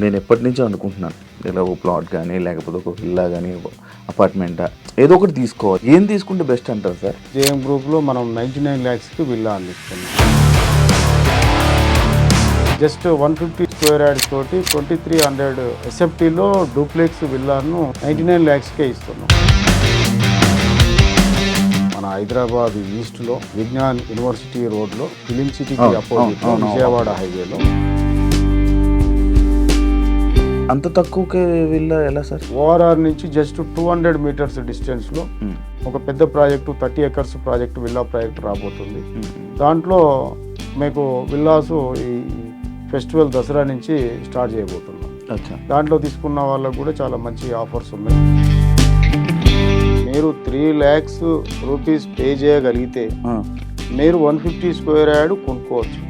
నేను ఎప్పటినుంచో అనుకుంటున్నాను. ఇలా ఒక ప్లాట్ గానీ, లేకపోతే ఒక విల్లా గానీ, అపార్ట్‌మెంటా ఏదో ఒకటి తీసుకోవాలి. ఏం తీసుకుంటే బెస్ట్ అంటారు సార్? జేఎం గ్రూప్‌లో మనం 99 లాక్స్‌కి విల్లా అందిస్తున్నాం. జస్ట్ 150 స్క్వేర్ యార్డ్స్ తోటి 2300 ఎస్ఎఫ్టీలో డూప్లెక్స్ విల్లాను 99 లాక్స్‌కే ఇస్తున్నాం. మన హైదరాబాద్ ఈస్ట్‌లో విజ్ఞాన్ యూనివర్సిటీ రోడ్‌లో ఫిలిం సిటీకి అపోజిట్‌లో విజయవాడ హైవేలో. అంత తక్కువకే విల్లా ఎలా సార్? ఓఆర్ఆర్ నుంచి జస్ట్ 200 మీటర్స్ డిస్టెన్స్లో ఒక పెద్ద project 30 acres project villa project రాబోతుంది. దాంట్లో మీకు విల్లాసు ఈ ఫెస్టివల్ దసరా నుంచి స్టార్ట్ చేయబోతున్నాం. దాంట్లో తీసుకున్న వాళ్ళకు కూడా చాలా మంచి ఆఫర్స్ ఉన్నాయి. మీరు 3 lakhs రూపీస్ పే చేయగలిగితే మీరు 150 స్క్వేర్ యార్డ్ కొనుక్కోవచ్చు.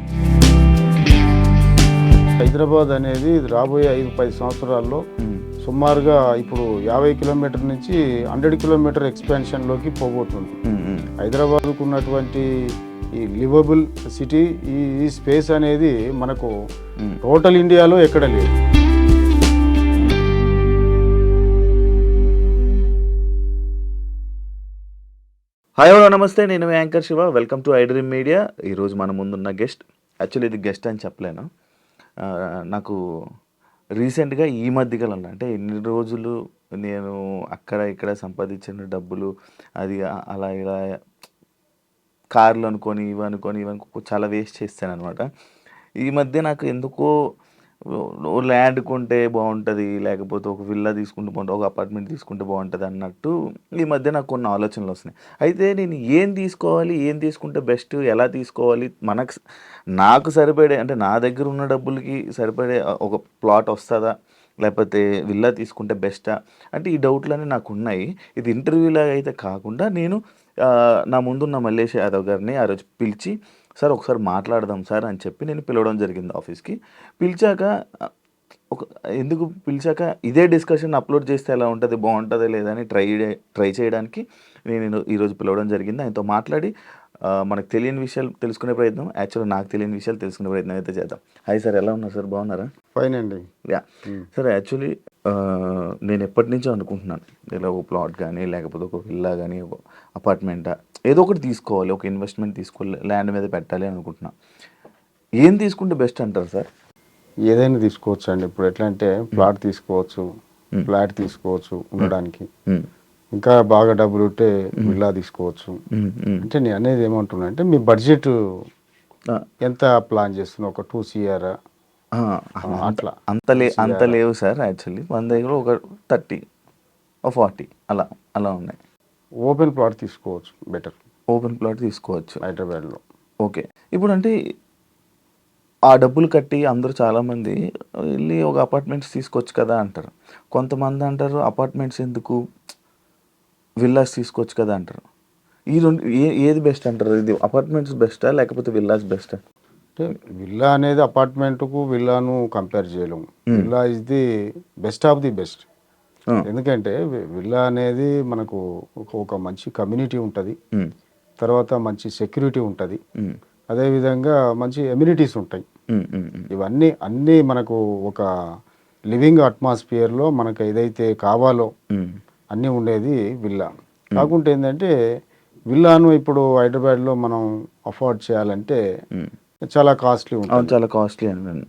హైదరాబాద్ అనేది రాబోయే 5-10 సంవత్సరాల్లో సుమారుగా ఇప్పుడు 50 కిలోమీటర్ నుంచి 100 కిలోమీటర్ ఎక్స్పాన్షన్లోకి పోబోతుంది. హైదరాబాద్కు ఉన్నటువంటి ఈ లివబుల్ సిటీ ఈ స్పేస్ అనేది మనకు టోటల్ ఇండియాలో ఎక్కడ లేదు. హాయ్ హలో నమస్తే, నేను మీ anchor Shiva. Welcome to iDream media. ఈరోజు మన ముందున్న గెస్ట్, యాక్చువల్లీ ఇది గెస్ట్ అని చెప్పలేను. నాకు రీసెంట్గా ఈ మధ్యకాలంలో అంటే ఇన్ని రోజులు నేను అక్కడ ఇక్కడ సంపాదించిన డబ్బులు అది అలా ఇలా కార్లు అనుకొని ఇవి చాలా వేస్ట్ చేస్తాను అనమాట. ఈ మధ్య నాకు ఎందుకో ల్యాండ్ కొంటే బాగుంటుంది, లేకపోతే ఒక విల్లా తీసుకుంటే బాగుంటుంది, ఒక అపార్ట్మెంట్ తీసుకుంటే బాగుంటుంది అన్నట్టు ఈ మధ్య నాకు కొన్ని ఆలోచనలు వస్తున్నాయి. అయితే నేను ఏం తీసుకోవాలి, ఏం తీసుకుంటే బెస్ట్, ఎలా తీసుకోవాలి, నాకు సరిపడే అంటే నా దగ్గర ఉన్న డబ్బులకి సరిపడే ఒక ప్లాట్ వస్తుందా, లేకపోతే విల్లా తీసుకుంటే బెస్టా అంటే ఈ డౌట్లన్నీ నాకు ఉన్నాయి. ఇది ఇంటర్వ్యూలాగా అయితే కాకుండా నేను నా ముందున్న మల్లేష్ యాదవ్ గారిని ఆ రోజు పిలిచి, సార్ ఒకసారి మాట్లాడదాం సార్ అని చెప్పి నేను పిలవడం జరిగింది ఆఫీస్కి. పిలిచాక ఎందుకు పిలిచాక ఇదే డిస్కషన్ అప్లోడ్ చేస్తే ఎలా ఉంటుంది, బాగుంటుందా లేదా అని ట్రై చేయడానికి నేను ఈరోజు పిలవడం జరిగింది. ఆయనతో మాట్లాడి మనకు తెలియని విషయాలు తెలుసుకునే ప్రయత్నం, యాక్చువల్గా నాకు తెలియని విషయాలు తెలుసుకునే ప్రయత్నం అయితే చేద్దాం. హాయ్ సార్, ఎలా ఉన్నారు సార్? బాగున్నారా? ఫైన్ అండి. యా సార్, యాక్చువల్లీ నేను ఎప్పటి నుంచో అనుకుంటున్నాను, ఇలా ఒక ప్లాట్ కానీ, లేకపోతే ఒక విల్లా కానీ, ఒక అపార్ట్మెంటా ఏదో ఒకటి తీసుకోవాలి, ఒక ఇన్వెస్ట్మెంట్ తీసుకోవాలి, ల్యాండ్ మీద పెట్టాలి అనుకుంటున్నాను. ఏం తీసుకుంటే బెస్ట్ అంటారు సార్? ఏదైనా తీసుకోవచ్చు అండి. ఇప్పుడు ఎట్లా అంటే ప్లాట్ తీసుకోవచ్చు, ఫ్లాట్ తీసుకోవచ్చు ఉండడానికి. ఇంకా బాగా డబ్బులు ఉంటే విల్లా తీసుకోవచ్చు. అంటే నేను అనేది ఏమంటున్నా అంటే మీ బడ్జెట్ ఎంత ప్లాన్ చేస్తున్నా, ఒక 2 CR అట్లా? అంత లేవు సార్. యాక్చువల్లీ మన దగ్గర ఒక 30 40 అలా ఉన్నాయి. ఓపెన్ ప్లాట్ తీసుకోవచ్చు, బెటర్. ఓపెన్ ప్లాట్ తీసుకోవచ్చు హైదరాబాద్లో. ఓకే. ఇప్పుడు అంటే ఆ డబ్బులు కట్టి అందరూ చాలామంది వెళ్ళి ఒక అపార్ట్మెంట్స్ తీసుకోవచ్చు కదా అంటారు. కొంతమంది అంటారు అపార్ట్మెంట్స్ ఎందుకు, విల్లాస్ తీసుకోవచ్చు కదా అంటారు. ఈ రెండు ఏది బెస్ట్ అంటారు? ఇది అపార్ట్మెంట్స్ బెస్టా లేకపోతే విల్లాస్ బెస్టా? అంటే విల్లా అనేది అపార్ట్మెంట్కు విల్లాను కంపేర్ చేయలేము. Villa is the best of the best. ఎందుకంటే విల్లా అనేది మనకు ఒక మంచి కమ్యూనిటీ ఉంటుంది, తర్వాత మంచి సెక్యూరిటీ ఉంటుంది, అదేవిధంగా మంచి ఎమ్యూనిటీస్ ఉంటాయి. ఇవన్నీ అన్నీ మనకు ఒక లివింగ్ అట్మాస్ఫియర్లో మనకు ఏదైతే కావాలో అన్నీ ఉండేది విల్లా. కాకుంటే ఏంటంటే విల్లాను ఇప్పుడు హైదరాబాద్లో మనం అఫోర్డ్ చేయాలంటే చాలా కాస్ట్లీ ఉంటుంది. చాలా కాస్ట్లీ అని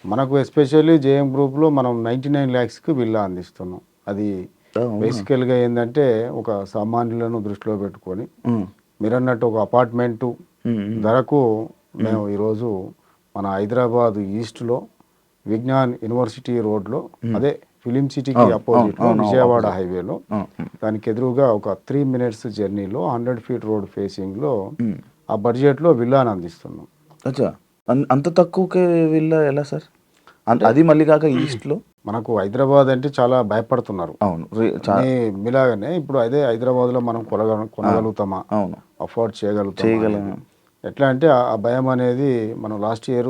మనకు ఎస్పెషల్లీ జేఎం గ్రూప్లో మనం 99 lakhsకి విల్లా అందిస్తున్నాం. అది బేసికల్గా ఏంటంటే ఒక సామాన్యులను దృష్టిలో పెట్టుకొని మీరు అన్నట్టు ఒక అపార్ట్మెంటు ధరకు మేము ఈరోజు మన హైదరాబాద్ ఈస్ట్లో విజ్ఞాన్ యూనివర్సిటీ రోడ్లో, అదే ఫిలిం సిటీకి అపోజిట్లో విజయవాడ హైవేలో, దానికి ఎదురుగా ఒక 3 minutes జర్నీలో 100 feet రోడ్ ఫేసింగ్లో ఆ బడ్జెట్లో విల్లాను అందిస్తున్నాం. అచ్చా, అంత తక్కువకే విల్లా ఎలా సార్? అది మళ్ళీ కాక ఈస్ట్లో మనకు హైదరాబాద్ అంటే చాలా భయపడుతున్నారు. అవును, మీలాగానే ఇప్పుడు అదే హైదరాబాద్లో మనం కొనగలుగుతామా, అవును, అఫోర్డ్ చేయగలుగుతామా? ఎట్లా అంటే ఆ భయం అనేది మనం లాస్ట్ ఇయర్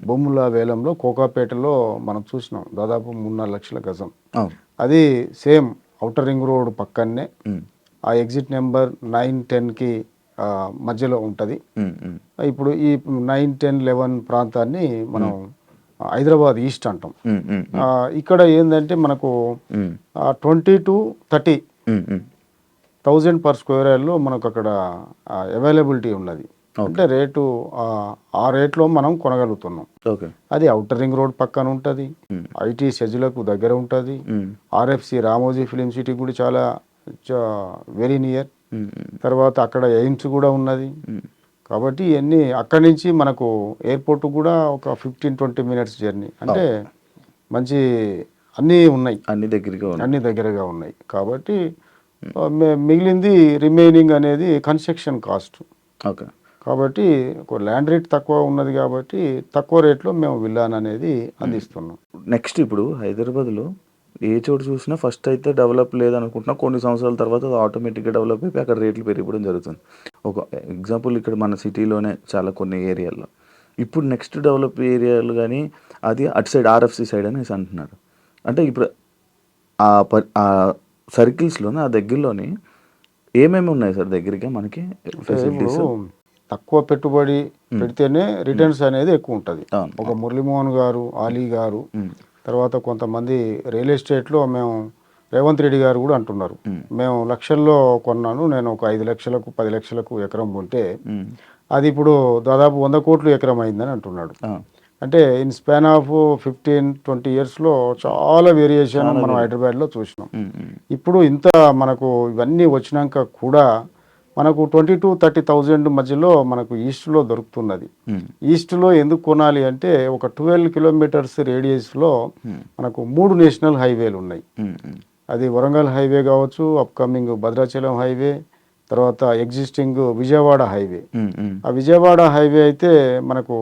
భూముల వేలంలో కోకాపేటలో మనం చూసినాం. దాదాపు 3-4 లక్షల గజం. అది సేమ్ ఔటర్ రింగ్ రోడ్ పక్కనే, ఆ ఎగ్జిట్ నెంబర్ 9-10కి మధ్యలో ఉంటుంది. ఇప్పుడు ఈ 9, 10, 11 ప్రాంతాన్ని మనం హైదరాబాద్ ఈస్ట్ అంటాం. ఇక్కడ ఏంటంటే మనకు 20 to 30,000 పర్ స్క్వేర్ యార్డ్లో మనకు అక్కడ అవైలబిలిటీ ఉన్నది. అంటే రేటు ఆ రేట్లో మనం కొనగలుగుతున్నాం. ఓకే. అది ఔటర్ రింగ్ రోడ్ పక్కన ఉంటుంది, ఐటీ సెజ్లకు దగ్గర ఉంటుంది, ఆర్ఎఫ్సి రామోజీ ఫిలిం సిటీ కూడా చాలా వెరీ నియర్. తర్వాత అక్కడ ఎయిమ్స్ కూడా ఉన్నది. కాబట్టి ఇవన్నీ అక్కడి నుంచి మనకు ఎయిర్పోర్ట్ కూడా ఒక 15-20 మినిట్స్ జర్నీ. అంటే మంచి అన్నీ ఉన్నాయి, అన్ని దగ్గరగా ఉన్నాయి. కాబట్టి మిగిలింది రిమైనింగ్ అనేది కన్స్ట్రక్షన్ కాస్ట్. ఓకే. కాబట్టి ఒక ల్యాండ్ రేట్ తక్కువ ఉన్నది కాబట్టి తక్కువ రేట్లో మేము విల్లాన్ అనేది అందిస్తున్నాం. నెక్స్ట్ ఇప్పుడు హైదరాబాద్లో ఏ చోటు చూసినా ఫస్ట్ అయితే డెవలప్ లేదనుకుంటున్నా, కొన్ని సంవత్సరాల తర్వాత అది ఆటోమేటిక్గా డెవలప్ అయిపోయి అక్కడ రేట్లు పెరిగిపోవడం జరుగుతుంది. ఒక ఎగ్జాంపుల్ ఇక్కడ మన సిటీలోనే చాలా కొన్ని ఏరియాల్లో ఇప్పుడు నెక్స్ట్ డెవలప్ ఏరియాలు కానీ అది అటు సైడ్ ఆర్ఎఫ్సి సైడ్ అనేసి అంటున్నారు. అంటే ఇప్పుడు ఆ సర్కిల్స్లోనే ఆ దగ్గరలోని ఏమేమి ఉన్నాయి సార్ దగ్గరగా మనకి ఫెసిలిటీస్? తక్కువ పెట్టుబడి పెడితేనే రిటర్న్స్ అనేది ఎక్కువ ఉంటుంది. ఒక మురళీమోహన్ గారు, ఆలీ గారు, తర్వాత కొంతమంది రియల్ ఎస్టేట్లో మేము రేవంత్ రెడ్డి గారు కూడా అంటున్నారు, మేము లక్షల్లో కొన్నాను, నేను ఒక 5 లక్షలకు 10 లక్షలకు ఎకరం కొంటే అది ఇప్పుడు దాదాపు 100 కోట్లు ఎకరం అయిందని అంటున్నాడు. అంటే ఇన్ స్పాన్ ఆఫ్ 15-20 ఇయర్స్లో చాలా వేరియేషన్ మనం హైదరాబాద్లో చూసినాం. ఇప్పుడు ఇంత మనకు ఇవన్నీ వచ్చినాక కూడా మనకు 20 to 30,000 మధ్యలో మనకు ఈస్ట్లో దొరుకుతున్నది. ఈస్ట్లో ఎందుకు కొనాలి అంటే ఒక 12 కిలోమీటర్స్ రేడియస్లో మనకు 3 నేషనల్ హైవేలు ఉన్నాయి. అది వరంగల్ హైవే కావచ్చు, అప్కమింగ్ భద్రాచలం హైవే, తర్వాత ఎగ్జిస్టింగ్ విజయవాడ హైవే. ఆ విజయవాడ హైవే అయితే మనకు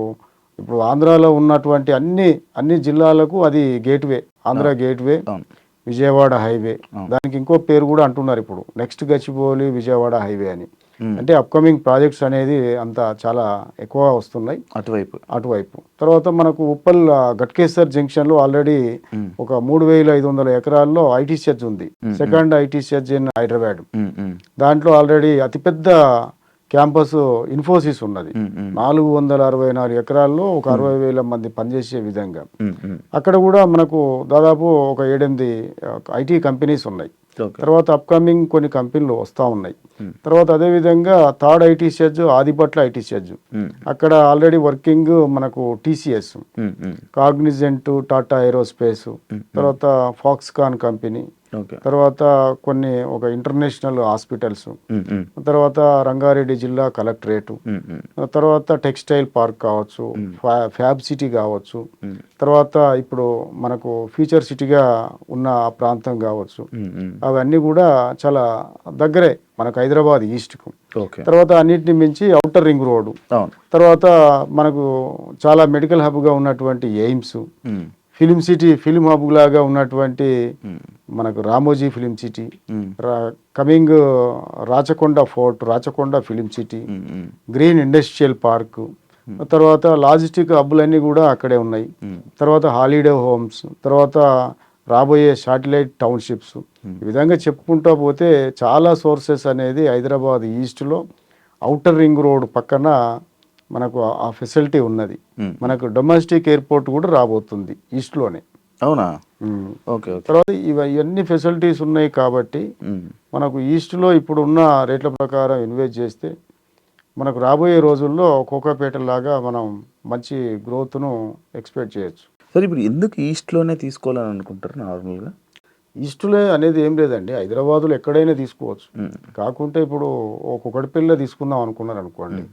ఇప్పుడు ఆంధ్రాలో ఉన్నటువంటి అన్ని జిల్లాలకు అది gateway, Andhra gateway Vijayawada highway. దానికి ఇంకో పేరు కూడా అంటున్నారు ఇప్పుడు, నెక్స్ట్ గచ్చిబౌలి విజయవాడ హైవే అని. అంటే అప్కమింగ్ ప్రాజెక్ట్స్ అనేది అంత చాలా ఎక్కువ వస్తున్నాయి అటువైపు. తర్వాత మనకు ఉప్పల్ గట్కేసర్ జంక్షన్లో ఆల్రెడీ ఒక 3,500 ఎకరాల్లో ఐటీ సెజ్ ఉంది, second IT SEZ in Hyderabad. దాంట్లో ఆల్రెడీ అతిపెద్ద క్యాంపస్ ఇన్ఫోసిస్ ఉన్నది, 464 ఎకరాల్లో ఒక 60,000 మంది పనిచేసే విధంగా. అక్కడ కూడా మనకు దాదాపు ఒక 7-8 ఐటీ కంపెనీస్ ఉన్నాయి. తర్వాత అప్కమింగ్ కొన్ని కంపెనీలు వస్తూ ఉన్నాయి. తర్వాత అదేవిధంగా third IT SEZ Adibatla IT SEZ, అక్కడ ఆల్రెడీ వర్కింగ్ మనకు టీసీఎస్, కాగ్నిజెంట్, టాటా ఏరోస్పేస్, తర్వాత ఫాక్స్కాన్ కంపెనీ, తర్వాత ఒక ఇంటర్నేషనల్ హాస్పిటల్స్, తర్వాత రంగారెడ్డి జిల్లా కలెక్టరేటు, తర్వాత టెక్స్టైల్ పార్క్ కావచ్చు, ఫ్యాబ్ సిటీ కావచ్చు, తర్వాత ఇప్పుడు మనకు ఫ్యూచర్ సిటీగా ఉన్న ప్రాంతం కావచ్చు, అవన్నీ కూడా చాలా దగ్గరే మనకు హైదరాబాద్ ఈస్ట్కు. తర్వాత అన్నిటిని మించి ఔటర్ రింగ్ రోడ్డు, తర్వాత మనకు చాలా మెడికల్ హబ్గా ఉన్నటువంటి AIIMS, film city, film hub లాగా ఉన్నటువంటి మనకు Ramoji film city, coming Rachakonda fort, Rachakonda film city, green industrial park, తర్వాత లాజిస్టిక్ హబ్బులన్నీ కూడా అక్కడే ఉన్నాయి. తర్వాత హాలిడే హోమ్స్, తర్వాత రాబోయే శాటిలైట్ టౌన్షిప్స్, ఈ విధంగా చెప్పుకుంటూ పోతే చాలా సోర్సెస్ అనేది హైదరాబాద్ ఈస్ట్లో ఔటర్ రింగ్ రోడ్ పక్కన మనకు ఆ ఫెసిలిటీ ఉన్నది. మనకు డొమెస్టిక్ ఎయిర్పోర్ట్ కూడా రాబోతుంది ఈస్ట్లోనే. అవునా? ఓకే. తర్వాత ఇవన్నీ ఫెసిలిటీస్ ఉన్నాయి కాబట్టి మనకు ఈస్ట్లో ఇప్పుడున్న రేట్ల ప్రకారం ఇన్వెస్ట్ చేస్తే మనకు రాబోయే రోజుల్లో కోకాపేట లాగా మనం మంచి గ్రోత్ను ఎక్స్పెక్ట్ చేయొచ్చు. సరే, ఇప్పుడు ఎందుకు ఈస్ట్లోనే తీసుకోవాలని అనుకుంటారు నార్మల్గా? ఈస్ట్లో అనేది ఏం లేదండి, హైదరాబాదులో ఎక్కడైనా తీసుకోవచ్చు. కాకుంటే ఇప్పుడు ఒక్కొక్కటి పిల్ల తీసుకుందాం అనుకున్నారు అనుకోండి,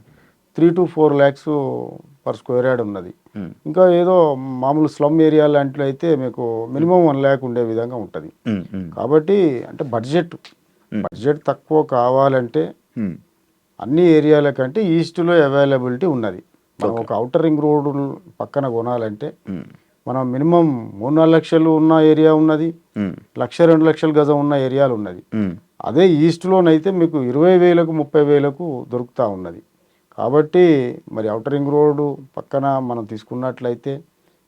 3 to 4 lakhs per square yard ఉన్నది. ఇంకా ఏదో మామూలు స్లమ్ ఏరియా లాంటిలో అయితే మీకు మినిమం 1 lakh ఉండే విధంగా ఉంటుంది. కాబట్టి అంటే బడ్జెట్ తక్కువ కావాలంటే అన్ని ఏరియాల కంటే ఈస్ట్లో అవైలబిలిటీ ఉన్నది. మనం ఒక ఔటర్ రింగ్ రోడ్ పక్కన కొనాలంటే మనం మినిమం 3-4 లక్షలు ఉన్న ఏరియా ఉన్నది, 1-2 లక్షల గజం ఉన్న ఏరియాలు ఉన్నది. అదే ఈస్ట్లోనైతే మీకు 20,000కు 30,000కు దొరుకుతూ ఉన్నది. కాబట్టి మరి ఔటర్ రింగ్ రోడ్డు పక్కన మనం తీసుకున్నట్లయితే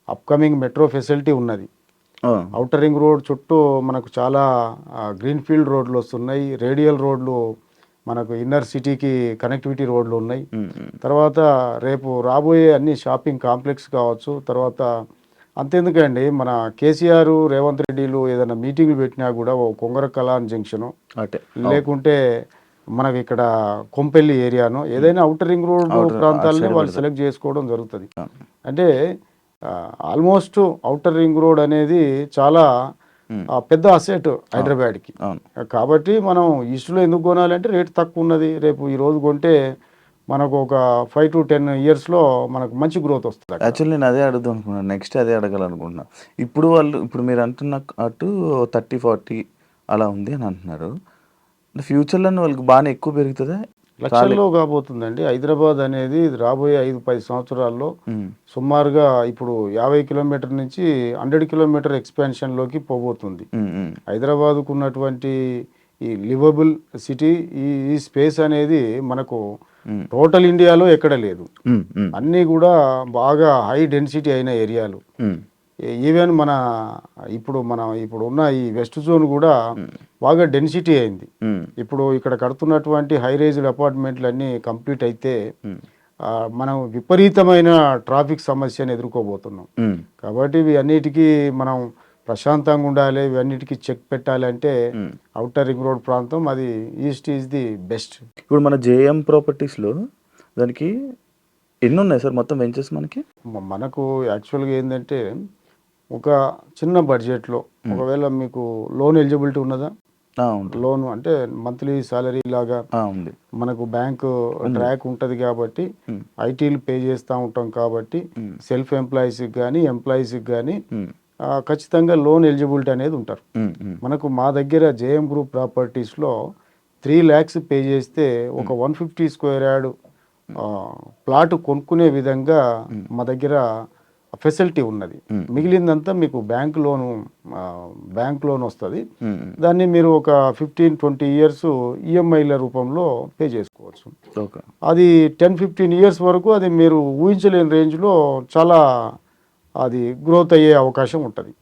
అప్కమింగ్ మెట్రో ఫెసిలిటీ ఉన్నది. ఔటర్ రింగ్ రోడ్ చుట్టూ మనకు చాలా గ్రీన్ఫీల్డ్ రోడ్లు వస్తున్నాయి, రేడియల్ రోడ్లు మనకు ఇన్నర్ సిటీకి కనెక్టివిటీ రోడ్లు ఉన్నాయి. తర్వాత రేపు రాబోయే అన్ని షాపింగ్ కాంప్లెక్స్ కావచ్చు, తర్వాత అంతెందుకండి మన కేసీఆర్ రేవంత్ రెడ్డిలు ఏదైనా మీటింగ్లు పెట్టినా కూడా ఓ కొంగర కలాన్ జంక్షను అటే లేకుంటే మనకి ఇక్కడ కొంపెల్లి ఏరియాను ఏదైనా అవుటర్ రింగ్ రోడ్ ప్రాంతాలని వాళ్ళు సెలెక్ట్ చేసుకోవడం జరుగుతుంది. అంటే ఆల్మోస్ట్ అవుటర్ రింగ్ రోడ్ అనేది చాలా పెద్ద అసెట్ హైదరాబాద్కి. కాబట్టి మనం ఈస్ట్లో ఎందుకు కొనాలంటే రేట్ తక్కువ ఉన్నది. రేపు ఈ రోజు కొంటే మనకు ఒక 5 to 10 ఇయర్స్లో మనకు మంచి గ్రోత్ వస్తుంది. యాక్చువల్లీ నేను అదే అడుగుదాం అనుకున్నాను, నెక్స్ట్ అదే అడగాలనుకుంటున్నా. ఇప్పుడు మీరు అంటున్న అటు 30-40 అలా ఉంది అని అంటున్నారు. ఫ్యూచర్లో వాళ్ళకి బాగానే ఎక్కువ పెరుగుతుందా? లక్షల్లో కాబోతుందండి. హైదరాబాద్ అనేది రాబోయే 5-10 సంవత్సరాల్లో సుమారుగా ఇప్పుడు 50 కిలోమీటర్ నుంచి 100 కిలోమీటర్ ఎక్స్పాన్షన్లోకి పోబోతుంది. హైదరాబాద్కు ఉన్నటువంటి ఈ లివబుల్ సిటీ ఈ స్పేస్ అనేది మనకు టోటల్ ఇండియాలో ఎక్కడ లేదు. అన్నీ కూడా బాగా హై డెన్సిటీ అయిన ఏరియాలు. ఈవెన్ ఇప్పుడు ఉన్న ఈ వెస్ట్ జోన్ కూడా బాగా డెన్సిటీ అయింది. ఇప్పుడు ఇక్కడ కడుతున్నటువంటి హై రైజ్డ్ అపార్ట్మెంట్లు అన్నీ కంప్లీట్ అయితే మనం విపరీతమైన ట్రాఫిక్ సమస్యను ఎదుర్కోబోతున్నాం. కాబట్టి ఇవి అన్నిటికీ మనం ప్రశాంతంగా ఉండాలి, ఇవన్నిటికీ చెక్ పెట్టాలంటే అవుటర్ రింగ్ రోడ్ ప్రాంతం అది ఈస్ట్ ఈజ్ ది బెస్ట్. ఇప్పుడు మన జేఎం ప్రాపర్టీస్లో దానికి ఎన్ని ఉన్నాయి సార్ మొత్తం వెంచర్స్? మనకు యాక్చువల్గా ఏంటంటే ఒక చిన్న బడ్జెట్లో ఒకవేళ మీకు లోన్ ఎలిజిబిలిటీ ఉన్నదా? లోన్ అంటే మంత్లీ సాలరీ లాగా ఉంది. మనకు బ్యాంకు ట్రాక్ ఉంటుంది కాబట్టి ఐటీలు పే చేస్తూ ఉంటాం కాబట్టి సెల్ఫ్ ఎంప్లాయీస్కి కానీ ఎంప్లాయీస్కి కానీ ఖచ్చితంగా లోన్ ఎలిజిబిలిటీ అనేది ఉంటారు. మనకు మా దగ్గర జేఎం గ్రూప్ ప్రాపర్టీస్లో 3 lakhs పే చేస్తే ఒక 150 square yard ప్లాట్ కొనుక్కునే విధంగా మా దగ్గర ఫెసిలిటీ ఉన్నది. మిగిలిందంతా మీకు బ్యాంక్ లోన్ వస్తుంది. దాన్ని మీరు ఒక 15-20 years ఈఎంఐల రూపంలో పే చేసుకోవచ్చు. అది 10-15 years వరకు అది మీరు ఊహించలేని రేంజ్లో చాలా అది గ్రోత్ అయ్యే అవకాశం ఉంటుంది.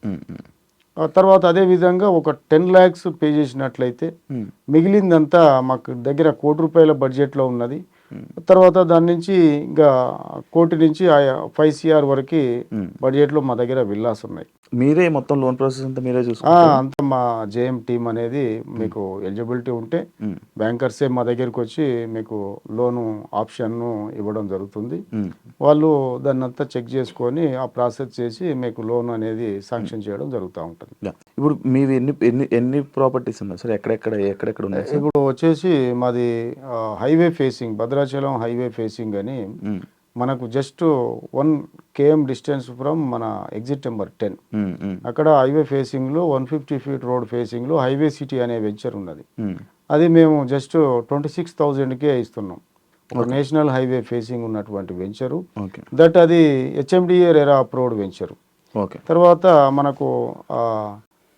తర్వాత అదేవిధంగా ఒక 10 lakhs పే చేసినట్లయితే మిగిలిందంతా మాకు దగ్గర 1 కోటి రూపాయల బడ్జెట్లో ఉన్నది. తర్వాత దాని నుంచి ఇంకా 1 కోటి నుంచి 5 CR వరకు బడ్జెట్లో మా దగ్గర విల్లాస్ ఉన్నాయి. మీరే మొత్తం లోన్ ప్రాసెస్ అంతా మీరే చూసుకుంటారా? అంతా మా జేఎం టీమ్ అనేది మీకు ఎలిజిబిలిటీ ఉంటే బ్యాంకర్సే మా దగ్గరికి వచ్చి మీకు లోను ఆప్షన్ను ఇవ్వడం జరుగుతుంది. వాళ్ళు దాన్ని అంతా చెక్ చేసుకొని ఆ ప్రాసెస్ చేసి మీకు లోన్ అనేది శాంక్షన్ చేయడం జరుగుతూ ఉంటుంది. ఇప్పుడు మీవి ఎన్ని ప్రాపర్టీస్ ఉన్నాయి సార్? ఎక్కడెక్కడ ఉన్నాయి? ఇప్పుడు వచ్చేసి మాది highway facing, Bhadrachalam highway facing అని మనకు జస్ట్ 1 km డిస్టెన్స్ ఫ్రమ్ మన ఎగ్జిట్ నెంబర్ 10. అక్కడ హైవే ఫేసింగ్లో 150 feet రోడ్ ఫేసింగ్లో హైవే సిటీ అనే వెంచర్ ఉన్నది. అది మేము జస్ట్ 26,000కే ఇస్తున్నాం. ఒక నేషనల్ హైవే ఫేసింగ్ ఉన్నటువంటి వెంచరు దట్ అది HMDA రెరా అప్రూవ్డ్ వెంచరు. తర్వాత మనకు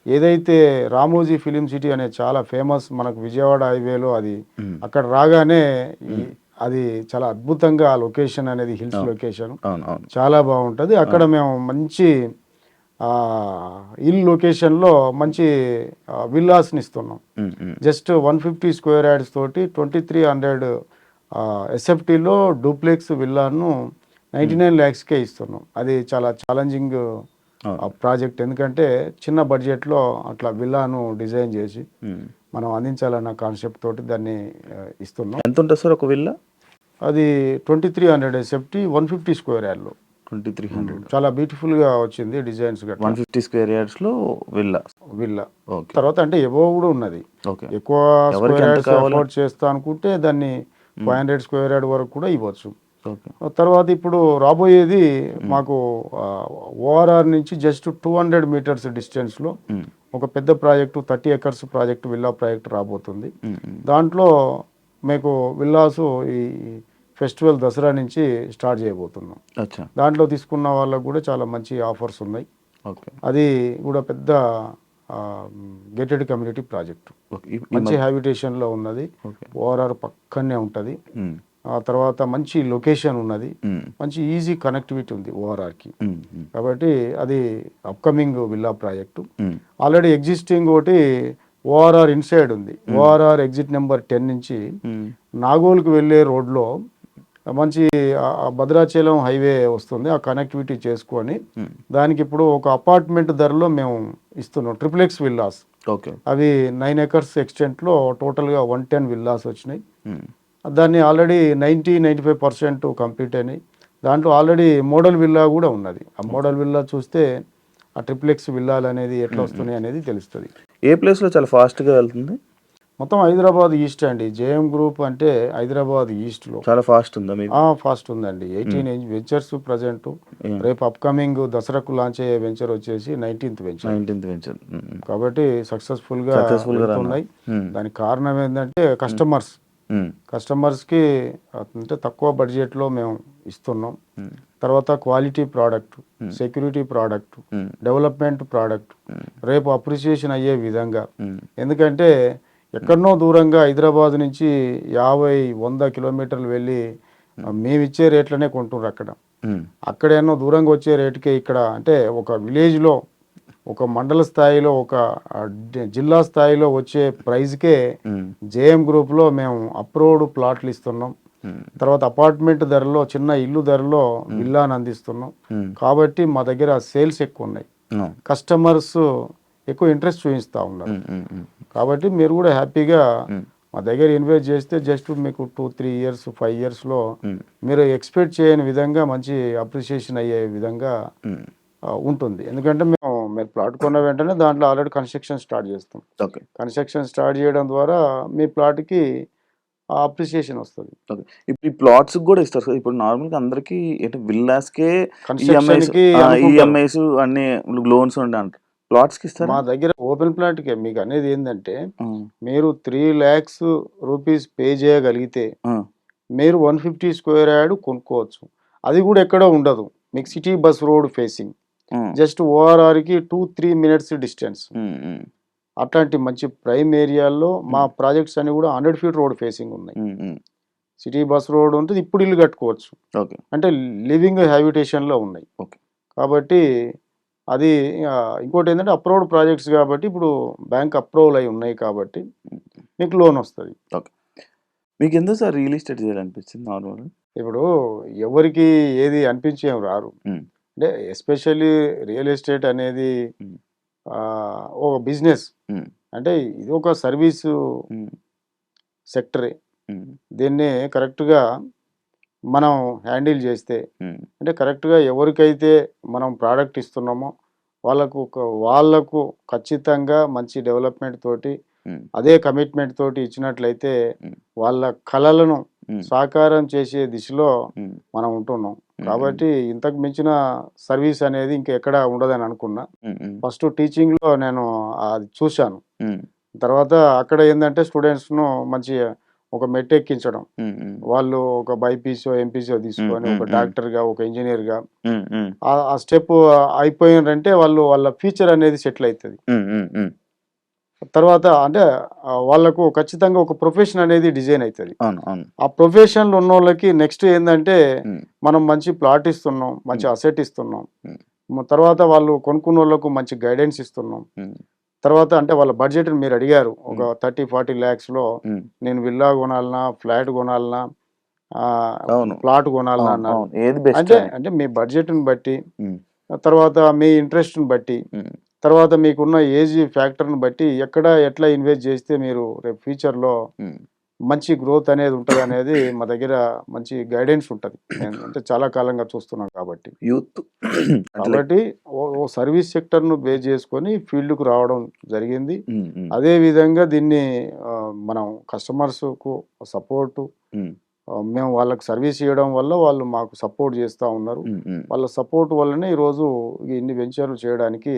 ఏదైతే రామోజీ ఫిలిం సిటీ అనే చాలా ఫేమస్ మనకు విజయవాడ హైవేలో అది అక్కడ రాగానే అది చాలా అద్భుతంగా ఆ లొకేషన్ అనేది హిల్స్ లొకేషన్ చాలా బాగుంటుంది. అక్కడ మేము మంచి హిల్ లొకేషన్లో మంచి విల్లాస్ని ఇస్తున్నాం. జస్ట్ 150 square yards తోటి 2300 SFTలో డూప్లెక్స్ విల్లాను 99 lakhsకే ఇస్తున్నాం. అది చాలా ఛాలెంజింగ్ ప్రాజెక్ట్. ఎందుకంటే చిన్న బడ్జెట్లో అట్లా విల్లాను డిజైన్ చేసి మనం అందించాలన్న కాన్సెప్ట్ తోటి దాన్ని ఇస్తున్నాం. ఎంత ఉంటుంది సార్ ఒక విల్లా? అది 2300 SFT 150 square yardలో 2300 చాలా బ్యూటిఫుల్గా వచ్చింది డిజైన్స్. 150 square yardsలో villa. తర్వాత అంటే ఎబోవ్ కూడా ఉన్నది. ఎక్కువ స్క్వేర్ యార్డ్స్ అఫోర్డ్ చేస్తా అనుకుంటే దాన్ని 500 square yard వరకు కూడా ఇవ్వచ్చు. తర్వాత ఇప్పుడు రాబోయేది మాకు ORR నుంచి జస్ట్ 200 meters డిస్టెన్స్లో ఒక పెద్ద project 30 acres project villa project రాబోతుంది. దాంట్లో మీకు విల్లాసు ఈ ఫెస్టివల్ దసరా నుంచి స్టార్ట్ చేయబోతున్నాం. దాంట్లో తీసుకున్న వాళ్ళకు కూడా చాలా మంచి ఆఫర్స్ ఉన్నాయి. అది కూడా పెద్ద గేటెడ్ కమ్యూనిటీ ప్రాజెక్టు, మంచి హ్యాబిటేషన్లో ఉన్నది. ORR పక్కనే ఉంటుంది. ఆ తర్వాత మంచి లొకేషన్ ఉన్నది, మంచి ఈజీ కనెక్టివిటీ ఉంది ORRకి. కాబట్టి అది upcoming villa project. Already existing ఒకటి ORR ఇన్సైడ్ ఉంది. ORR ఎగ్జిట్ నెంబర్ 10 నుంచి నాగోల్కి వెళ్ళే రోడ్లో మంచి భద్రాచలం హైవే వస్తుంది, ఆ కనెక్టివిటీ చేసుకొని దానికి ఇప్పుడు ఒక అపార్ట్మెంట్ ధరలో మేము ఇస్తున్నాం ట్రిప్లెక్స్ విల్లాస్. ఓకే. అవి 9 ఎకర్స్ ఎక్స్టెంట్లో టోటల్గా 110 విల్లాస్ వచ్చినాయి. దాన్ని ఆల్రెడీ 95% కంప్లీట్ అయినాయి. దాంట్లో ఆల్రెడీ మోడల్ విల్లా కూడా ఉన్నది. ఆ మోడల్ విల్లా చూస్తే ఆ ట్రిప్లెక్స్ విల్లాలు అనేది ఎట్లా వస్తున్నాయి అనేది తెలుస్తుంది. ఏ ప్లేస్లో చాలా ఫాస్ట్గా వెళ్తుంది? మొత్తం హైదరాబాద్ ఈస్ట్ అండి. జేఎం గ్రూప్ అంటే హైదరాబాద్ ఈస్ట్లో చాలా ఫాస్ట్ ఉందా మీకు? ఫాస్ట్ ఉందండి. 18 వెంచర్స్ ప్రజెంట్. రేపు అప్కమింగ్ దసరాకు లాంచ్ అయ్యే వెంచర్ వచ్చేసి 19th వెంచర్. కాబట్టి సక్సెస్ఫుల్గా వెళ్తున్నాయి. దానికి కారణం ఏంటంటే కస్టమర్స్కి అంటే తక్కువ బడ్జెట్లో మేము ఇస్తున్నాం. తర్వాత quality product, security product, development product, రేపు అప్రిసియేషన్ అయ్యే విధంగా. ఎందుకంటే ఎక్కడనో దూరంగా హైదరాబాద్ నుంచి 50-100 కిలోమీటర్లు వెళ్ళి మేమిచ్చే రేట్లనే కొంటున్నారు. అక్కడేమో దూరంగా వచ్చే రేటుకే ఇక్కడ అంటే ఒక విలేజ్లో, ఒక మండల స్థాయిలో, ఒక జిల్లా స్థాయిలో వచ్చే ప్రైస్కే జేఎం గ్రూప్లో మేము అప్రూవ్డ్ ప్లాట్లు ఇస్తున్నాం. తర్వాత అపార్ట్మెంట్ ధరలో, చిన్న ఇల్లు ధరలో విల్లాను అందిస్తున్నాం. కాబట్టి మా దగ్గర సేల్స్ ఎక్కువ ఉన్నాయి, కస్టమర్స్ ఎక్కువ ఇంట్రెస్ట్ చూపిస్తూ ఉన్నారు. కాబట్టి మీరు కూడా హ్యాపీగా మా దగ్గర ఇన్వెస్ట్ చేస్తే జస్ట్ మీకు 2-3 ఇయర్స్ 5 ఇయర్స్లో మీరు ఎక్స్పెక్ట్ చేయని విధంగా మంచి అప్రిసియేషన్ అయ్యే విధంగా ఉంటుంది. ఎందుకంటే మీరు ప్లాట్ కొన్న వెంటనే దాంట్లో ఆల్రెడీ కన్స్ట్రక్షన్ స్టార్ట్ చేస్తాం. ఓకే. కన్స్ట్రక్షన్ స్టార్ట్ చేయడం ద్వారా మీ ప్లాట్కి అప్రిసియేషన్ వస్తుంది. ఓకే. ఇప్పుడు ఈ ప్లాట్స్ కూడా ఇస్తారు సార్. ఇప్పుడు నార్మల్గా అందరికీ ఏంటి విల్లాస్కే కన్స్ట్రక్షన్కి ఈఎంఐస్ అన్ని లోన్స్ ఉండే అంటారు. ప్లాట్స్కి ఇస్తారు. మా దగ్గర ఓపెన్ ప్లాట్కే మీకు అనేది ఏంటంటే మీరు 3 lakhs రూపీస్ పే చేయగలిగితే మీరు 150 స్క్వేర్ యార్డ్ కొనుక్కోవచ్చు. అది కూడా ఎక్కడో ఉండదు, మీకు city bus road facing, just ఓఆర్ఆర్కి 2-3 minutes డిస్టెన్స్. అట్లాంటి మంచి ప్రైమ్ ఏరియాల్లో మా ప్రాజెక్ట్స్ అన్ని కూడా 100 feet రోడ్ ఫేసింగ్ ఉన్నాయి. సిటీ బస్ రోడ్ ఉంటుంది, ఇప్పుడు ఇల్లు కట్టుకోవచ్చు. అంటే లివింగ్ హ్యాబిటేషన్లో ఉన్నాయి. కాబట్టి అది ఇంకోటి ఏంటంటే అప్రూవ్డ్ ప్రాజెక్ట్స్ కాబట్టి ఇప్పుడు బ్యాంక్ అప్రూవల్ అయి ఉన్నాయి కాబట్టి మీకు లోన్ వస్తుంది. ఓకే. మీకు ఎందుకు సార్ రియల్ ఎస్టేట్ చేయాలనిపించింది నార్మల్గా? ఇప్పుడు ఎవరికి ఏది అనిపించేం రారు. అంటే ఎస్పెషల్లీ రియల్ ఎస్టేట్ అనేది ఒక బిజినెస్, అంటే ఇది ఒక సర్వీసు సెక్టరే. దీన్ని కరెక్ట్గా మనం హ్యాండిల్ చేస్తే, అంటే కరెక్ట్గా ఎవరికైతే మనం ప్రోడక్ట్ ఇస్తున్నామో వాళ్ళకు ఖచ్చితంగా మంచి డెవలప్మెంట్ తోటి, అదే కమిట్మెంట్ తోటి ఇచ్చినట్లయితే వాళ్ళ కళలను సాకారం చేసే దిశలో మనం ఉంటున్నాం. కాబట్టి ఇంతకు మించిన సర్వీస్ అనేది ఇంకెక్కడ ఉండదని అనుకున్నా. ఫస్ట్ టీచింగ్లో నేను అది చూశాను. తర్వాత అక్కడ ఏంటంటే స్టూడెంట్స్ను మంచి ఒక మెట్ ఎక్కించడం, వాళ్ళు ఒక బైపీసో ఎంపీసో తీసుకొని ఒక డాక్టర్గా, ఒక ఇంజనీర్గా ఆ స్టెప్ అయిపోయినారంటే వాళ్ళ ఫ్యూచర్ అనేది సెటిల్ అవుతుంది. తర్వాత అంటే వాళ్ళకు ఖచ్చితంగా ఒక ప్రొఫెషన్ అనేది డిజైన్ అవుతుంది. ఆ ప్రొఫెషన్లో ఉన్న వాళ్ళకి నెక్స్ట్ ఏంటంటే మనం మంచి ప్లాట్ ఇస్తున్నాం, మంచి అసెట్ ఇస్తున్నాం. తర్వాత వాళ్ళు కొనుక్కున్న వాళ్ళకు మంచి గైడెన్స్ ఇస్తున్నాం. తర్వాత అంటే వాళ్ళ బడ్జెట్ మీరు అడిగారు, ఒక 30-40 lakhsలో నేను విల్లా కొనాలన్నా, ఫ్లాట్ కొనాలన్నా, ప్లాట్ కొనాలన్నా అన్నారు. అంటే మీ బడ్జెట్ని బట్టి, తర్వాత మీ ఇంట్రెస్ట్ని బట్టి, తర్వాత మీకున్న ఏజ్ ఫ్యాక్టర్ని బట్టి ఎట్లా ఇన్వెస్ట్ చేస్తే మీరు రేపు ఫ్యూచర్లో మంచి గ్రోత్ అనేది ఉంటుంది అనేది మా దగ్గర మంచి గైడెన్స్ ఉంటుంది. అంటే చాలా కాలంగా చూస్తున్నాం కాబట్టి యూత్ కాబట్టి ఓ సర్వీస్ సెక్టర్ను బేస్ చేసుకొని ఫీల్డ్కు రావడం జరిగింది. అదే విధంగా దీన్ని మనం కస్టమర్స్కు సపోర్టు, మేము వాళ్ళకి సర్వీస్ ఇవ్వడం వల్ల వాళ్ళు మాకు సపోర్ట్ చేస్తూ ఉన్నారు. వాళ్ళ సపోర్ట్ వల్లనే ఈరోజు ఇన్ని వెంచర్లు చేయడానికి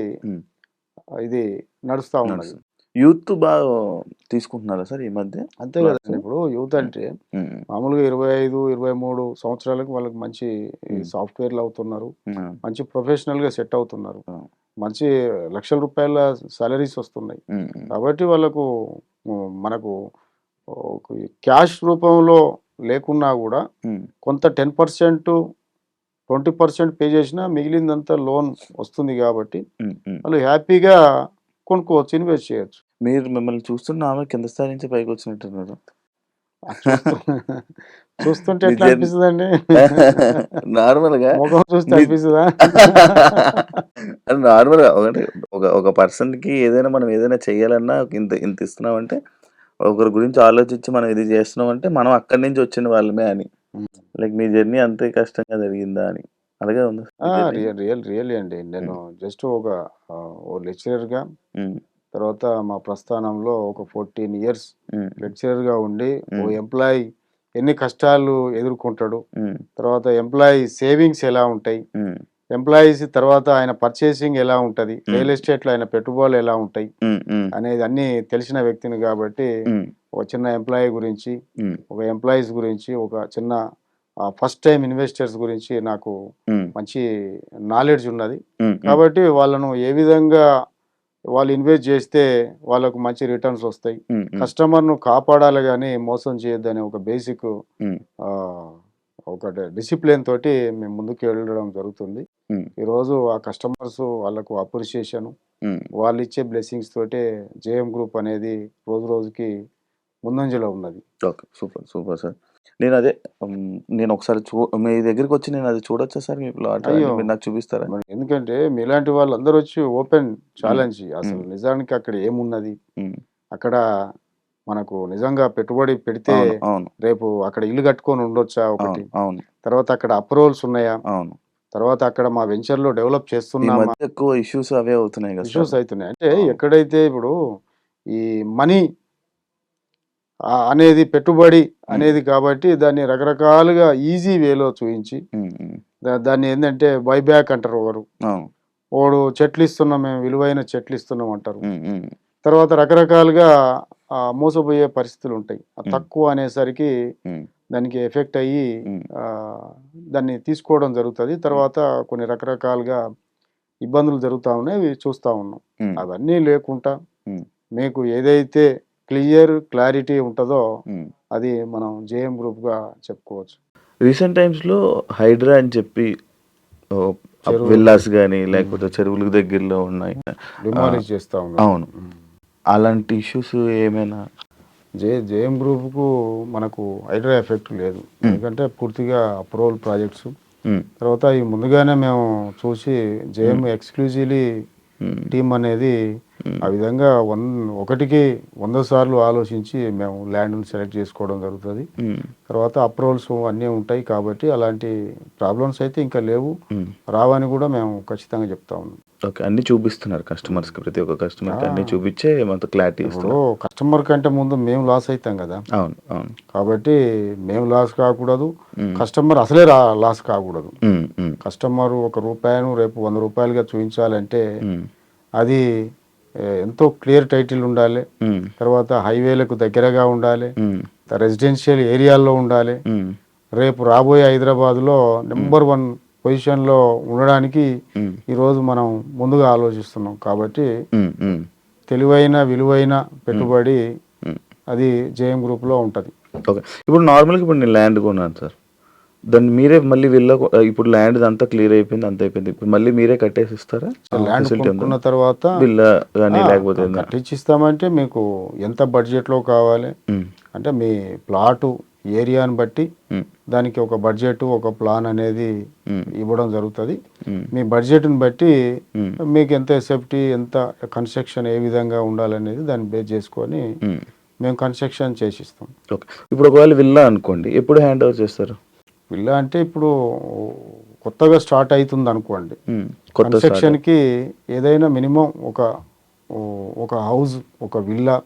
ఇది నడుస్తూ ఉన్నది. యూత్ బాగా తీసుకుంటున్నారా సార్ ఈ మధ్య? అంతే కదండి. ఇప్పుడు యూత్ అంటే మామూలుగా 25-23 సంవత్సరాలకు వాళ్ళకి మంచి సాఫ్ట్వేర్లు అవుతున్నారు, మంచి ప్రొఫెషనల్గా సెట్ అవుతున్నారు, మంచి లక్షల రూపాయల సాలరీస్ వస్తున్నాయి. కాబట్టి వాళ్ళకు మనకు క్యాష్ రూపంలో లేకున్నా కూడా కొంత 10%, 20% పే చేసినా మిగిలిందంతా లోన్ వస్తుంది. కాబట్టి వాళ్ళు హ్యాపీగా కొనుక్కోవచ్చు, ఇన్వెస్ట్ చేయొచ్చు. మీరు మిమ్మల్ని చూస్తున్న ఆమె కింద స్థాయి నుంచి పైకి వచ్చినట్టున్నారు. చూస్తూ చూస్తుంటే మీ ఎట్లా జర్నీ అనిపిస్తదండి? నార్మల్‌గా మొఖం చూస్తే మీ అనిపిస్తదా? అది నార్మల్‌గా ఒకటి ఒక పర్సన్‌కి ఏదైనా మనం ఏదైనా చేయాలన్నా ఇంత ఇంత ఇస్తున్నామంటే, ఒకరి గురించి ఆలోచించి మనం ఇది చేస్తున్నామంటే, మనం అక్కడి నుంచి వచ్చిన వాళ్ళమే అని. హ్మ్. లైక్ మీ జర్నీ అంతే కష్టంగా జరిగిందా అని. అలాగే ఉందా మీ ఆ! జర్నీ? రియల్లీ అండి. నేను హ్మ్. జస్ట్ ఓ లెక్చరర్‌గా హ్మ్. తర్వాత మా ప్రస్థానంలో ఒక 14 ఇయర్స్ హ్మ్. లెక్చరర్‌గా ఉండి, ఓ హ్మ్. ఎంప్లాయీ ఎన్ని కష్టాలు ఎదుర్కొంటాడు, హ్మ్. తర్వాత ఎంప్లాయీ సేవింగ్స్ ఎలా ఉంటాయి, హ్మ్. ఎంప్లాయీస్ తర్వాత ఆయన పర్చేసింగ్ ఎలా ఉంటది, హ్మ్. రియల్ ఎస్టేట్‌లో ఆయన పెట్టుబడులు ఎలా ఉంటాయి, హ్మ్. హ్మ్. అనేది అన్నీ తెలిసిన వ్యక్తిని కాబట్టి, హ్మ్. ఒక చిన్న ఎంప్లాయీ గురించి, హ్మ్. ఒక ఎంప్లాయీస్ గురించి, ఒక చిన్న ఫస్ట్ టైమ్ ఇన్వెస్టర్స్ గురించి నాకు హ్మ్. మంచి నాలెడ్జ్ ఉన్నది. హ్మ్. హ్మ్. కాబట్టి వాళ్ళను ఏ విధంగా వాళ్ళు ఇన్వెస్ట్ చేస్తే వాళ్ళకు మంచి రిటర్న్స్ వస్తాయి. హ్మ్. హ్మ్. కస్టమర్‌ను కాపాడాలి గానీ మోసం చేయొద్దనే ఒక బేసిక్ హ్మ్. ఆహ్, ఒకటి డిసిప్లిన్ తోటి మేము ముందుకు వెళ్ళడం జరుగుతుంది. హ్మ్. ఈరోజు ఆ కస్టమర్స్ వాళ్ళకు అప్రిషియేషన్, హ్మ్. వాళ్ళిచ్చే బ్లెస్సింగ్స్ తోటే జేఎం గ్రూప్ అనేది రోజు రోజుకి ముందంజలో ఉన్నది. ఓకే. సూపర్. Super sir. నేనదే నేనొకసారి మీ దగ్గరికొచ్చి నేనది చూడొచ్చా సార్? మీ ప్లాట్ అయ్యో! అంటే మీరు నాకు చూపిస్తారా? మరి ఎందుకంటే మీలాంటి వాళ్ళందరొచ్చి ఓపెన్ హ్మ్. ఛాలెంజ్ హ్మ్. అసలు నిజానికి అక్కడ ఏమున్నది? హ్మ్. అక్కడ మనకు నిజంగా పెట్టుబడి పెడితే అవును. అవును. రేపు అక్కడ ఇల్లు కట్టుకొని ఉండొచ్చా ఒకటి. అవును. అవును. తర్వాత అక్కడ అప్రూవల్స్ ఉన్నాయా? అవును. తర్వాత అక్కడ మా వెంచర్‌లో డెవలప్ ఈ చేస్తున్నామా? మధ్య ఎక్కువ ఇష్యూస్ అవే అవుతున్నాయి గదా ఇష్యూస్ సార్! అయితున్నాయి. అంటే అవును. ఎక్కడైతే ఇప్పుడు ఈ మనీ అనేది పెట్టుబడి హ్మ్. అనేది కాబట్టి దాన్ని రకరకాలుగా ఈజీ వేలో చూయించి హ్మ్. హ్మ్. దాన్ని ఏందంటే బైబ్యాక్ అంటారు ఒకరు. అవును. ఓడు చెట్లిస్తున్నాం మేము విలువైన చెట్లిస్తున్నాం అంటారు. హ్మ్. హ్మ్. తర్వాత రకరకాలుగా మోసపోయే పరిస్థితులుంటాయి. హ్మ్. తక్కువ అనేసరికి హ్మ్. దానికి ఎఫెక్ట్ అయ్యి హ్మ్. ఆహ్, దాన్ని తీసుకోవడం జరుగుతది. హ్మ్. తర్వాత కొన్ని రకరకాలుగా ఇబ్బందులు జరుగుతా ఉన్నాయి. అవి చూస్తా ఉన్నాం. హ్మ్. అవన్నీ లేకుండా హ్మ్. మీకు ఏదైతే క్లారిటీ ఉంటదో హ్మ్. అది మనం జేఎం గ్రూప్‌గా చెప్పుకోవచ్చు. రీసెంట్ టైమ్స్‌లో హైడ్రా అని చెప్పి ఓహ్! చెరువులు విల్లాస్ గాని, హ్మ్. లేకపోతే చెరువులకు దగ్గరలో ఉన్నాయి. ఆహ్, డిమాలిష్ చేస్తా ఉన్నారు. అవును. హ్మ్. అలాంటి ఇష్యూస్ ఏమైనా జేఎం గ్రూప్‌కు మనకు హైడ్రా ఎఫెక్ట్ లేదు. హ్మ్. ఎందుకంటే పూర్తిగా అప్రూవల్ ప్రాజెక్ట్స్. హ్మ్. తర్వాత ఈ ముందుగానే మేము చూసి జేఎం హ్మ్. ఎక్స్‌క్లూజివ్‌లీ హ్మ్. టీమ్ అనేది హ్మ్. ఆ విధంగా ఒకటికి 100 సార్లు ఆలోచించి మేము ల్యాండ్‌ని సెలెక్ట్ చేసుకోవడం జరుగుతది. హ్మ్. తర్వాత అప్రూవల్స్ అన్నీ ఉంటాయి కాబట్టి అలాంటి ప్రాబ్లమ్స్ అయితే ఇంకా లేవు. హ్మ్. రావని కూడా మేము ఖచ్చితంగా చెప్తా ఉన్నాం. ఓకే. అన్నీ చూపిస్తున్నారు హ్మ్. కస్టమర్స్‌కి. ప్రతి ఒక్క ఆ! కస్టమర్‌కి అన్నీ చూపిచ్చే మొత్తం క్లారిటీ ఇప్పుడు ఇస్తున్నారు. కస్టమర్ కంటే ముందు మేము లాస్ అయితాం గదా! అవును. అవును. కాబట్టి మేము లాస్ కాకూడదు. హ్మ్. కస్టమర్ అసలే లాస్ కాకూడదు. హ్మ్. హ్మ్. కస్టమరు ఒక రూపాయను రేపు రూ. 100గా చూయించాలంటే హ్మ్. అది ఎంతో క్లియర్ టైటిల్ ఉండాలె. హ్మ్. తర్వాత హైవేలకు దగ్గరగా ఉండాలె. హ్మ్. రెసిడెన్షియల్ ఏరియాల్లో ఉండాలె. హ్మ్. రేపు రాబోయే హైదరాబాద్‌లో హ్మ్. నంబర్ 1 పొజిషన్‌లో ఉండడానికి హ్మ్. ఈరోజు మనం ముందుగా ఆలోచిస్తున్నాం. కాబట్టి హ్మ్. హ్మ్. తెలివైన, విలువైన హ్మ్. పెట్టుబడి హ్మ్. అది జేఎం గ్రూప్‌లో ఉంటది. ఓకే. ఇప్పుడు నార్మల్‌గా ఇప్పుడు నేను ల్యాండ్ కొన్నాను సార్. దాన్ని మీరే మళ్ళీ ఇప్పుడు ల్యాండ్‌దంతా క్లియర్ అయిపోయింది. అంతా అయిపోయింది. ఇప్పుడు మళ్ళీ మీరే కట్టేసిస్తారా? ఆ ల్యాండ్ ఫెసిలిటీ ఉందా? కొనుక్కున్న తర్వాత విల్లా గాని లేకపోతే ఏదైనా కట్టించిస్తామంటే మీకు ఎంత బడ్జెట్‌లో కావాలి? హ్మ్. అంటే మీ ప్లాటు ఏరియాని బట్టి హ్మ్. దానికి ఒక బడ్జెట్, ఒక ప్లాన్ అనేది హ్మ్. ఇవ్వడం జరుగుతది. హ్మ్. మీ బడ్జెట్‌ని బట్టి హ్మ్. మీకు ఎంత సేఫ్టీ, ఎంత కన్‌స్ట్రక్షన్ ఏ విధంగా ఉండాలనేది దాన్ని బేస్ చేసుకొని హ్మ్. మేము కన్‌స్ట్రక్షన్ చేసిస్తాం. ఓకే. ఇప్పుడు ఒకవేళ విల్లా అనుకోండి. ఎప్పుడు హ్యాండ్ ఓవర్ చేస్తారు? విల్లా అంటే ఇప్పుడు కొత్తగా స్టార్ట్ అయితుందనుకోండి. హ్మ్. కొత్త స్టార్ట్. కన్‌స్ట్రక్షన్‌కి ఏదైనా మినిమమ్ ఒక హౌస్, ఒక విల్లా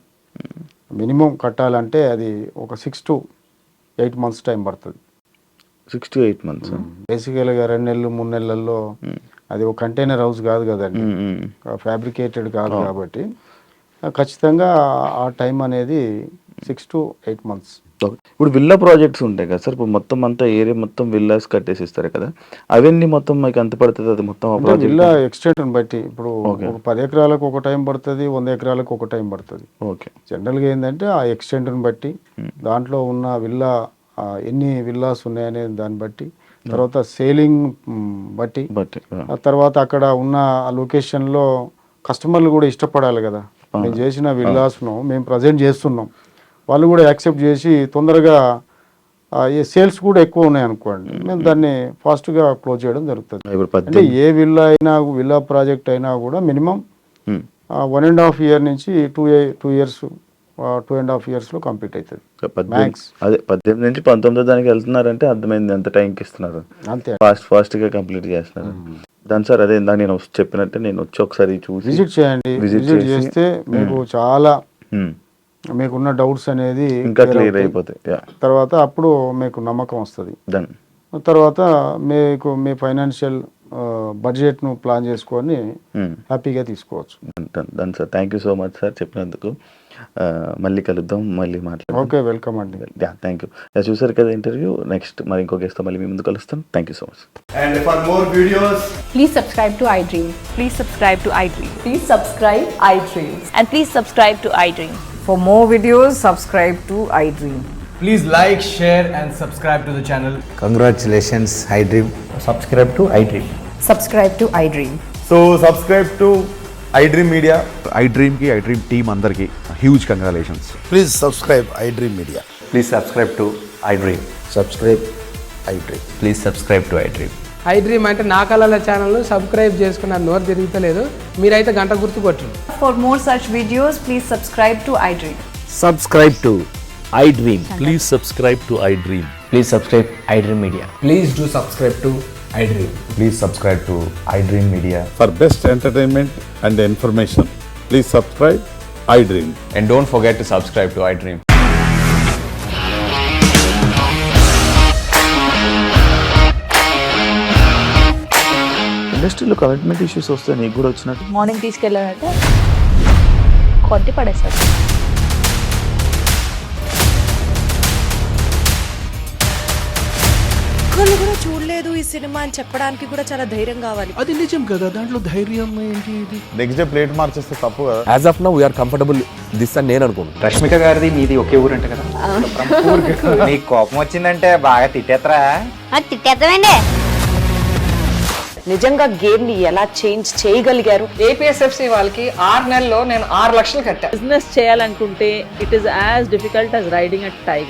మినిమమ్ కట్టాలంటే అది ఒక 6-8 మంత్స్ టైం పడతది. 6-8 మంత్సా? బేసికల్‌గా 2 నెలలు, 3 నెలల్లో హ్మ్. అది ఒక కంటైనర్ హౌస్ కాదు కదండీ. హ్మ్. హ్మ్. ఫ్యాబ్రికేటెడ్ కాదు అవును. కాబట్టి ఖచ్చితంగా ఆ టైం అనేది 6-8 మంత్స్. ఓకే. ఇప్పుడు విల్లా ప్రాజెక్ట్స్ ఉంటాయి కదా సార్! ఇప్పుడు మొత్తం అంతా ఏరియా మొత్తం విల్లాస్ కట్టేసిస్తారు కదా! అవన్నీ మొత్తం మీకు ఎంత పడతది అది మొత్తం ఆ అంటే ప్రాజెక్ట్ విల్లా అంతా? ఎక్స్‌టెంట్‌ని బట్టి ఇప్పుడు ఓకే. ఒక 10 ఎకరాలకు ఒక టైం పడతది. 100 ఎకరాలకు ఒక టైం పడతది. ఓకే. జనరల్‌గా ఏందంటే ఆ ఎక్స్‌టెంట్‌ని బట్టి హ్మ్. దాంట్లో ఉన్న విల్లా ఎన్ని విల్లాస్ ఉన్నాయనే దాన్ని బట్టి ఓకే. తర్వాత సేలింగ్ బట్టి బట్ ఆ! ఆ తర్వాత అక్కడ ఉన్న ఆ లొకేషన్‌లో కస్టమర్లు కూడా ఇష్టపడాలి గదా! మేము అవును. చేసిన అవును. విల్లాస్‌ను మేము ప్రజెంట్ చేస్తున్నాం. వాళ్ళు కూడా యాక్సెప్ట్ చేసి తొందరగా ఈ సేల్స్ కూడా ఎక్కువ ఉన్నాయి అనుకోండి, మేము దాన్ని ఫాస్ట్గా క్లోజ్ చేయడం జరుగుతుంది. ఇప్పుడు అంటే ఏ విల్లా ప్రాజెక్ట్ అయినా కూడా మినిమం 1.5 year నుంచి 2 years 2.5 yearsలో కంప్లీట్ అవుతుంది. అదే 18 నుంచి 19 దానికి వెళ్తున్నారంటే అర్థమైంది ఎంత టైంకి ఇస్తున్నారు, అంతే ఫాస్ట్గా కంప్లీట్ చేస్తున్నారు. దాని సార్ అదే ఇందా నేను చెప్పినట్టే నేను వచ్చి ఒకసారి చూసి విజిట్ చేయండి. విజిట్ చేస్తే మీకు చాలా మీకున్న డౌట్స్ అనేది ఇంకా క్లియర్ అయిపోతాయి. తర్వాత అప్పుడు మీకు నమ్మకం వస్తుంది. డన్. తర్వాత మీకు మీ ఫైనాన్షియల్ బడ్జెట్ను ప్లాన్ చేసుకొని హ్యాపీగా తీసుకోవచ్చు. Done sir, thank you so much sir చెప్పినందుకు. మళ్ళీ కలుద్దాం, మళ్ళీ మాట్లాడదాం. ఓకే, వెల్కమ్ అండి. Thank you. చూసారు కదా ఇంటర్వ్యూ. నెక్స్ట్ మరి ఇంకో గెస్ట్తో మళ్ళీ మీ ముందు కలుస్తాం. Thank you so much. And for more videos, Please subscribe to iDream. Please subscribe to iDream. Please subscribe iDream. And please subscribe to iDream. For more videos, subscribe to iDream. please like, share and subscribe to the channel. Congratulations, iDream. Subscribe to iDream. Subscribe to iDream. So subscribe to iDream Media. iDream ki iDream team andarki huge congratulations. Please subscribe iDream Media. Please subscribe to iDream. Subscribe iDream. Please subscribe to iDream. iDream అంటే నా కళల channel subscribe చేసుకున్న నోరు తిరుగుతలేదు, మీరైతే గంట గుర్తు కొట్టండి. For more such videos, please subscribe to iDream. Subscribe to iDream. Please subscribe to iDream. Please subscribe iDream Media. Please do subscribe to iDream. Please subscribe to iDream Media. For best entertainment and information, please subscribe iDream. And don't forget to subscribe to iDream. ఇండస్ట్రీలో commitment issues వస్తే నీకు కూడా వచ్చినట్టు morning తీసుకెళ్ళాలంటే కొట్టి పడేస్తారు. ఒక్కళ్ళు కూడా చూడలేదు ఈ సినిమా అని చెప్పడానికి కూడా చాలా ధైర్యం కావాలి. అది నిజం కదా, దాంట్లో ధైర్యం ఏంటి? ఇది నెక్స్ట్ డే ప్లేట్ మార్చేస్తే తప్పు కదా. As of now, we are comfortable this అని నేను అనుకుంటున్నాను. రష్మిక గారిది మీది ఒకే ఊరు అంట కదా. నీకు కోపం వచ్చిందంటే బాగా తిట్టేత్తరా? తిట్టేద్దామండి. నిజంగా గేమ్ ని ఎలా చేంజ్ చేయగలిగారు? ఏపీఎస్ఎఫ్సి వాళ్ళకి 6 నెలల్లో నేను 6 లక్షలు కట్టా. బిజినెస్ చేయాలనుకుంటే it is as difficult as riding a tiger.